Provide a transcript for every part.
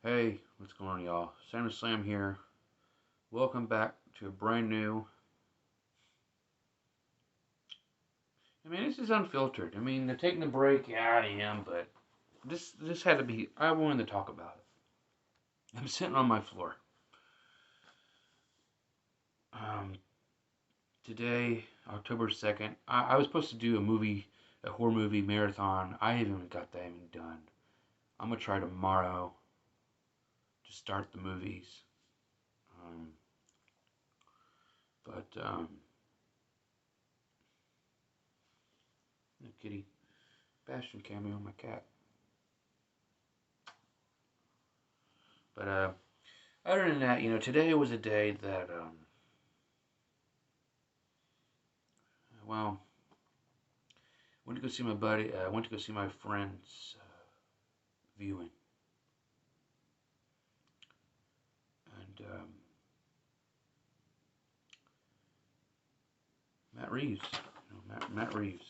Hey, what's going on, y'all? Sam Slam here. Welcome back to a brand new. This is unfiltered. They're taking a break. Yeah, I am, but this had to be. I wanted to talk about it. I'm sitting on my floor. Um, Today, October 2nd. I was supposed to do a horror movie marathon. I haven't even got that even done. I'm gonna try tomorrow to start the movies. Um, but no kitty, Bastion cameo on my cat. But other than that, today was a day that, well, went to go see my buddy. I went to go see my friend's viewing, and Matt Reeves, Matt Reeves.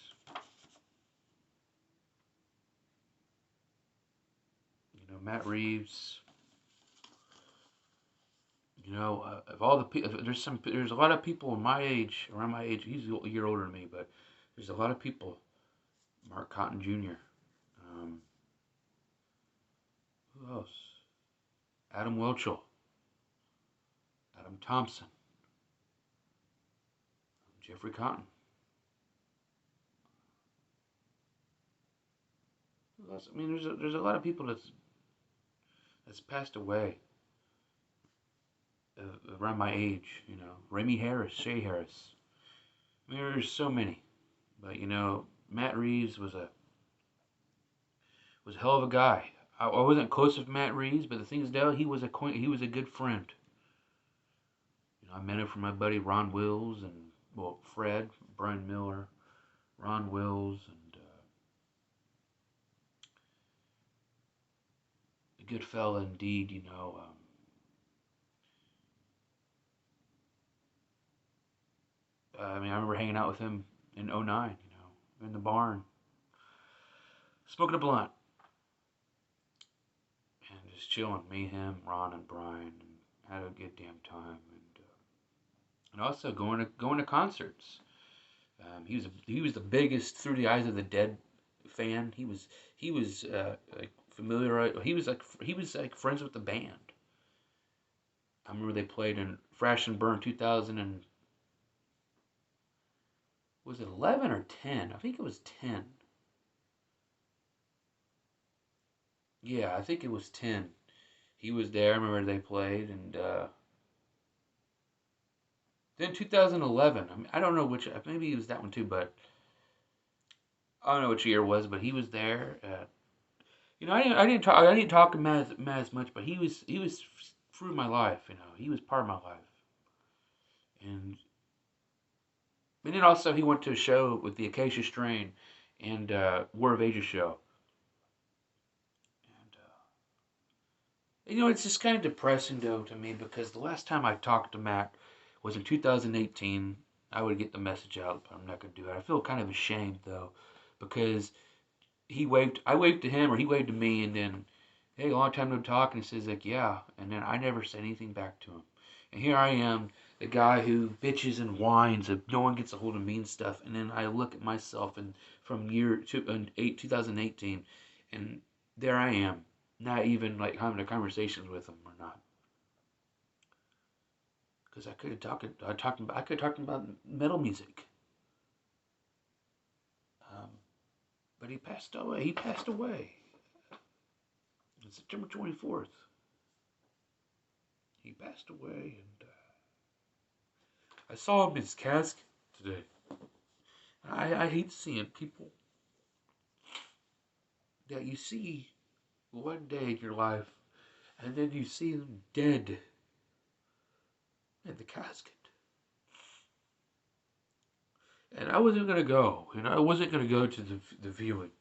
Matt Reeves. Of all the people, there's a lot of people my age, around my age. He's a year older than me, but there's a lot of people. Mark Cotton Jr. Um, who else? Adam Welchel, Adam Thompson, Jeffrey Cotton. Who else? There's a lot of people that's passed away around my age. Remy Harris, Shay Harris. There's so many, but Matt Reeves was a hell of a guy. I wasn't close with Matt Reeves, but the thing is, though, he was a good friend. I met him from my buddy Ron Wills and Fred, Brian Miller, Ron Wills, and a good fella indeed. I remember hanging out with him in '09. In the barn, smoking a blunt and just chilling. Me, him, Ron, and Brian, and had a good damn time. And also going to concerts. He was the biggest Through the Eyes of the Dead fan. He was like familiar. He was like friends with the band. I remember they played in Fresh and Burn 2000 and was it 11 or 10? I think it was 10. Yeah, I think it was 10. He was there. I remember they played, and then 2011. I don't know which. Maybe it was that one too, but I don't know which year it was. But he was there. I didn't talk to Matt as much, but he was through my life. He was part of my life, and then also he went to a show with the Acacia Strain and War of Ages show, and it's just kind of depressing though to me because the last time I talked to Matt was in 2018. I would get the message out, but I'm not gonna do it. I feel kind of ashamed though because I waved to him or he waved to me, and then hey, long time no talk, and he says like yeah, and then I never said anything back to him, and here I am, the guy who bitches and whines if no one gets a hold of me and stuff, and then I look at myself and from year 2018, and there I am, not even like having a conversations with him or not, because I could talk about metal music, um, but he passed away. He passed away on September 24th. He passed away, and I saw him in his casket today. I hate seeing people that you see one day in your life, and then you see them dead in the casket. And I wasn't gonna go. I wasn't gonna go to the viewing.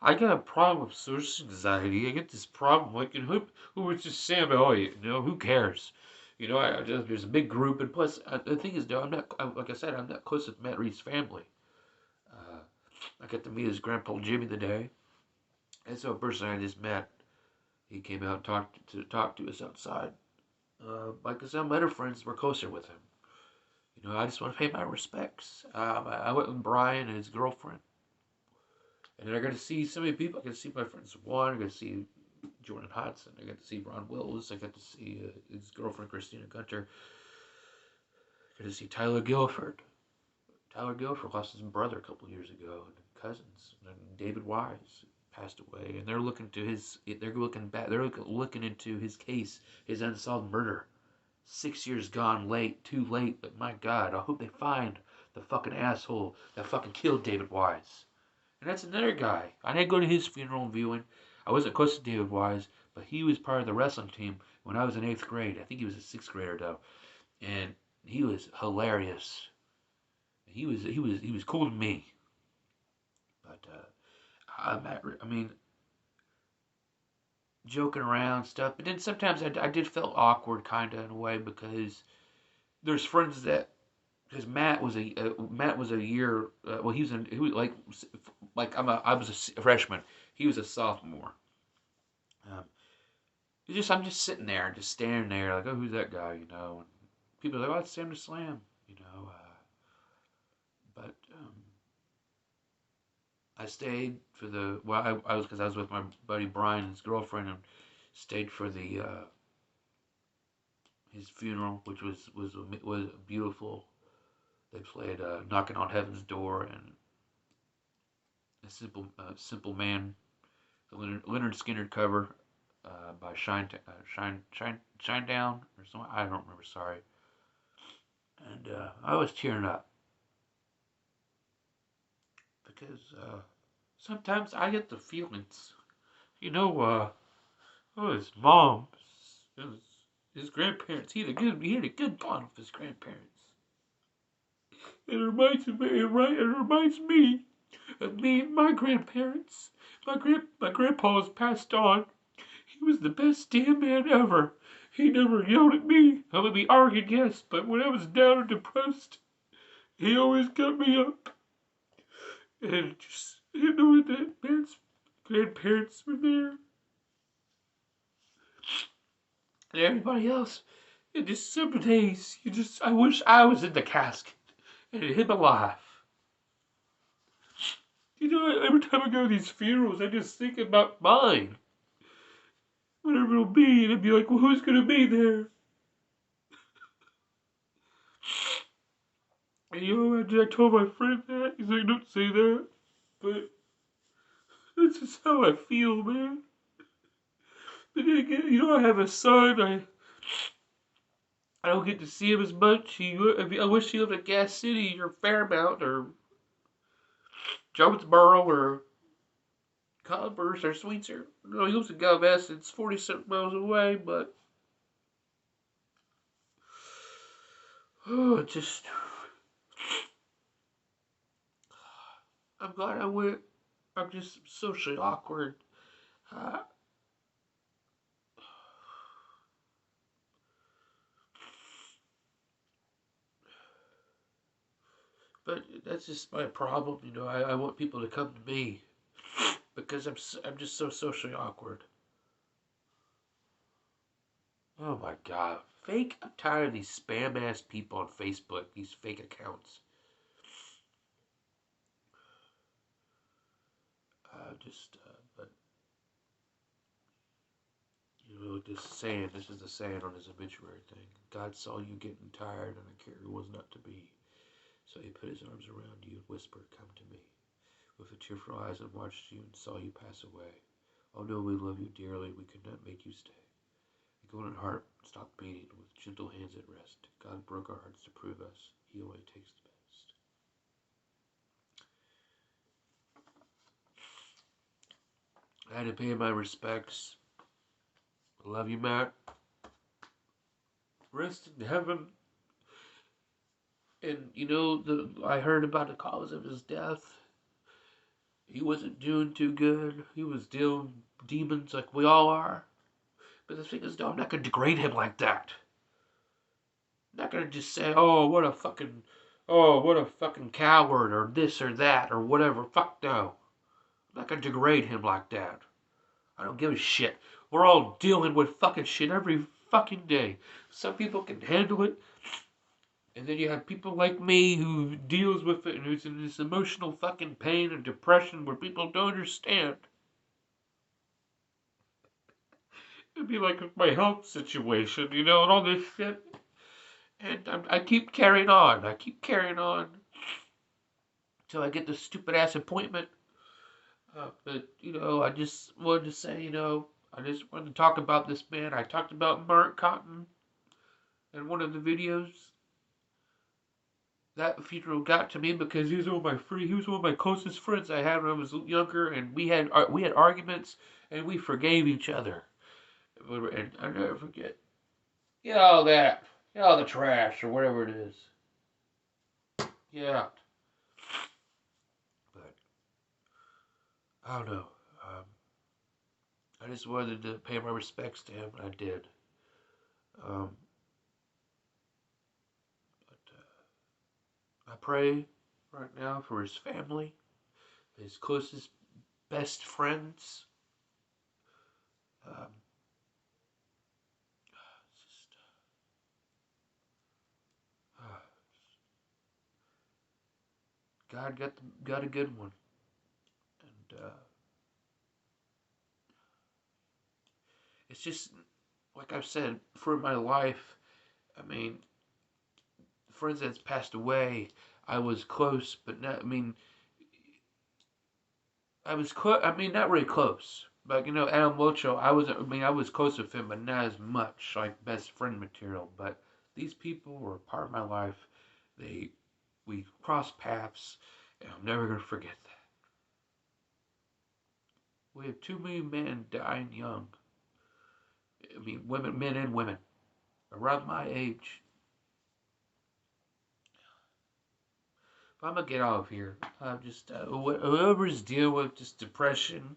I got a problem with social anxiety. I get this problem like who was just Sam Elliott. Who cares? There's a big group, and plus the thing is, though, like I said, I'm not close with Matt Reed's family. Uh, I got to meet his grandpa Jimmy today. That's a person I just met. He came out and talk to us outside. Like I said, my other friends were closer with him. I just want to pay my respects. I went with Brian and his girlfriend, and then I got to see so many people. I got to see my friends Juan. I got to see Jordan Hodson. I got to see Ron Willis. I got to see his girlfriend Christina Gunter. I got to see Tyler Guilford. Tyler Guilford lost his brother a couple years ago, and cousins. And David Wise passed away, and they're looking to his. They're looking back. They're looking into his case, his unsolved murder. 6 years gone late, too late. But my God, I hope they find the fucking asshole that fucking killed David Wise. And that's another guy. I didn't go to his funeral viewing. I wasn't close to David Wise, but he was part of the wrestling team when I was in 8th grade. I think he was a 6th grader though, and he was hilarious. He was cool to me. But I mean, joking around stuff. But then sometimes I did feel awkward, kind of in a way, because there's friends that because Matt was a year. Well, he was like I was a freshman. He was a sophomore. Um, I'm just sitting there, just standing there, like, oh, who's that guy? And people are like, oh, it's Sam the Slam. But I stayed for the I was because I was with my buddy Brian and his girlfriend and stayed for the his funeral, which was beautiful. They played "Knocking on Heaven's Door" and "A Simple Man," the Leonard Skinner cover by Shine Down or something. I don't remember. Sorry, and I was tearing up because sometimes I get the feelings. His mom, his grandparents. He had a good bond with his grandparents. It reminds me of me and my grandparents. My grandpa was passed on. He was the best damn man ever. He never yelled at me. I mean, we argued, yes, but when I was down and depressed, he always got me up. And just, that man's grandparents were there. And everybody else, it just some days, I wish I was in the casket and him alive. Every time I go to these funerals, I just think about mine. Whatever it'll be, and I'd be like, well, who's gonna be there? And I told my friend that. He's like, don't say that. But that's just how I feel, man. But then again, I have a son. I don't get to see him as much. I wish he lived in Gas City or Fairmount or Jonesboro or Converse or Sweetser. No, he lives in Galveston. It's 40 miles away, but just I'm glad I went. I'm just socially awkward. Uh, but that's just my problem. I want people to come to me because I'm just so socially awkward. Oh my God. Fake. I'm tired of these spam ass people on Facebook, these fake accounts. But, this is the saying on his obituary thing. God saw you getting tired and a care was not to be. So he put his arms around you and whispered, come to me. With the tearful eyes and watched you and saw you pass away. Although we love you dearly, we could not make you stay. The golden heart stopped beating with gentle hands at rest. God broke our hearts to prove us. He only takes the best. I had to pay my respects. I love you, Matt. Rest in heaven. And I heard about the cause of his death. He wasn't doing too good. He was dealing with demons like we all are. But the thing is, though, I'm not going to degrade him like that. I'm not going to just say, oh, what a fucking coward, or this or that, or whatever. Fuck no. I'm not going to degrade him like that. I don't give a shit. We're all dealing with fucking shit every fucking day. Some people can handle it, and then you have people like me who deals with it and who's in this emotional fucking pain and depression where people don't understand. It'd be like my health situation, and all this shit. And I keep carrying on. I keep carrying on until I get this stupid ass appointment. But I just wanted to say, I just wanted to talk about this man. I talked about Mark Cotton in one of the videos. That funeral got to me because he was one of my closest friends I had when I was younger, and we had arguments and we forgave each other. And I never forget. Get all that, get all the trash or whatever it is. Yeah, but I don't know. Um, I just wanted to pay my respects to him, and I did. Um, but I pray right now for his family, his closest, best friends. Um, just, God got a good one, and it's just like I've said for my life. I mean, friends that's passed away, I was close, but not. I mean, I was close. I mean, not really close. But Adam Wilcho, I was. I mean, I was close with him, but not as much like best friend material. But these people were a part of my life. They, we crossed paths, and I'm never gonna forget that. We have too many men dying young. I mean, women, men and women, around my age. But I'm gonna get out of here. I'm just whoever's dealing with just depression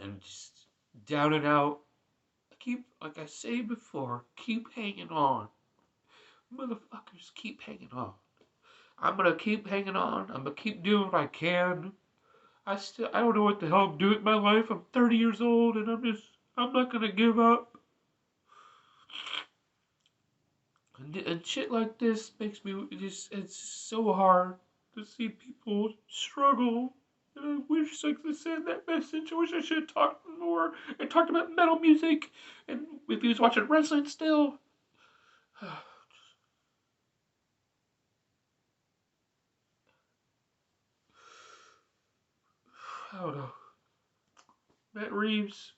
and just down and out. Keep, like I say before, keep hanging on. Motherfuckers, keep hanging on. I'm gonna keep hanging on. I'm gonna keep doing what I can. I don't know what the hell I'm doing with my life. I'm 30 years old and I'm not gonna give up. And shit like this makes me it's so hard to see people struggle. And I wish I could send that message. I wish I should have talked more and talked about metal music. And if he was watching wrestling still. I don't know. Matt Reeves,